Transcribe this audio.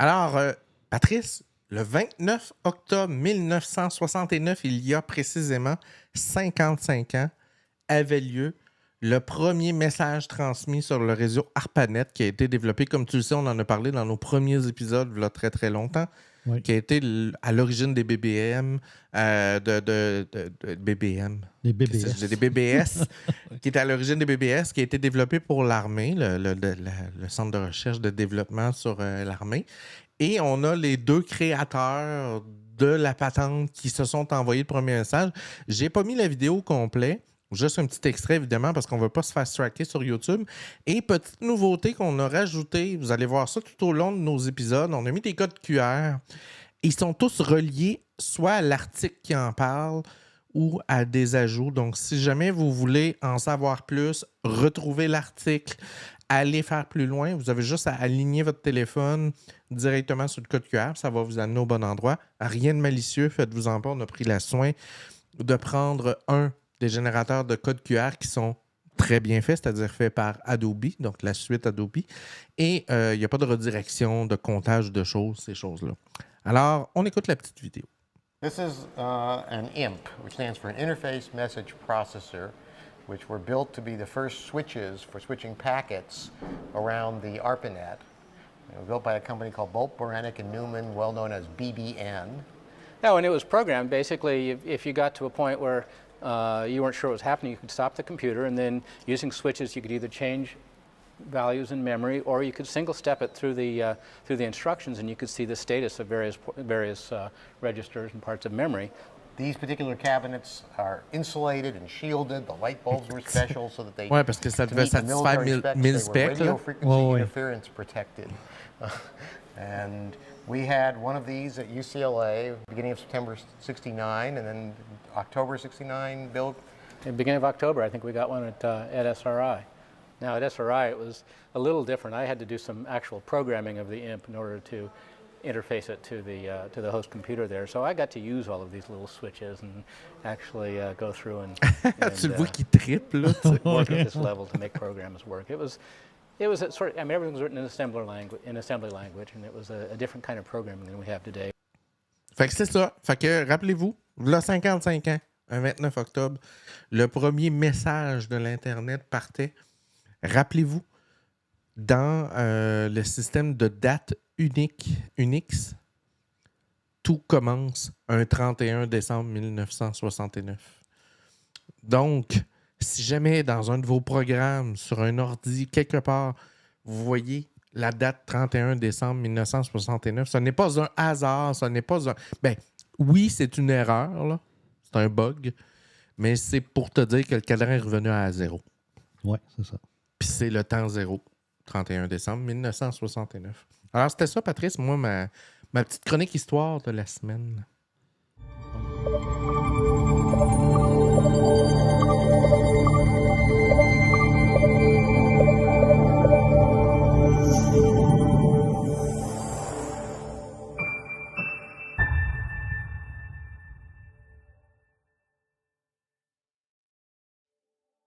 Alors, Patrice, le 29 octobre 1969, il y a précisément 55 ans, avait lieu le premier message transmis sur le réseau ARPANET qui a été développé, comme tu le sais, on en a parlé dans nos premiers épisodes il y a très très longtemps, Oui. qui a été à l'origine des BBM, BBM. Les BBS. Qu'est-ce que des BBS, qui est à l'origine des BBS, qui a été développé pour l'armée, le centre de recherche de développement sur l'armée. Et on a les deux créateurs de la patente qui se sont envoyés le premier message. J'ai pas mis la vidéo complète. Juste un petit extrait, évidemment, parce qu'on ne veut pas se fast-tracker sur YouTube. Et petite nouveauté qu'on a rajoutée, vous allez voir ça tout au long de nos épisodes, on a mis des codes QR. Ils sont tous reliés soit à l'article qui en parle ou à des ajouts. Donc, si jamais vous voulez en savoir plus, retrouver l'article, aller faire plus loin, vous avez juste à aligner votre téléphone directement sur le code QR. Ça va vous amener au bon endroit. Rien de malicieux, faites-vous en pas. On a pris le soin de prendre des générateurs de code QR qui sont très bien faits, c'est-à-dire faits par Adobe, donc la suite Adobe. Et il n'y a pas de redirection, de comptage de choses, ces choses-là. Alors, on écoute la petite vidéo. This is an IMP, which stands for an Interface Message Processor, which were built to be the first switches for switching packets around the ARPANET. They were built by a company called Bolt, Beranek, and Newman, well known as BBN. No, and it was programmed. Basically, if you got to a point where you weren't sure what was happening, you could stop the computer, and then using switches, you could either change values in memory, or you could single step it through the instructions, and you could see the status of various registers and parts of memory. These particular cabinets are insulated and shielded. The light bulbs were special so that they ouais, parce que ça devait satisfaire 1000 specs. Radio frequency interference protected. And we had one of these at UCLA beginning of September 69, and then October 69 built. At the beginning of October, I think we got one at SRI. Now at SRI, it was a little different. I had to do some actual programming of the IMP in order to interface it to the host computer there. So I got to use all of these little switches and actually go through and tu le vois qui triple, là. Work at this level to make programs work. It was a sort of, I mean, everything was written in assembly language, and it was a different kind of programming than we have today. Fait que c'est ça. Fait que rappelez-vous, là 55 ans, un 29 octobre, le premier message de l'Internet partait. Rappelez-vous, dans le système de date Unix, tout commence un 31 décembre 1969. Donc, si jamais dans un de vos programmes, sur un ordi, quelque part, vous voyez la date 31 décembre 1969, ce n'est pas un hasard, ce n'est pas un... Ben, oui, c'est une erreur, là. C'est un bug, mais c'est pour te dire que le cadran est revenu à zéro. Oui, c'est ça. Puis c'est le temps zéro, 31 décembre 1969. Alors, c'était ça, Patrice, moi, ma petite chronique histoire de la semaine.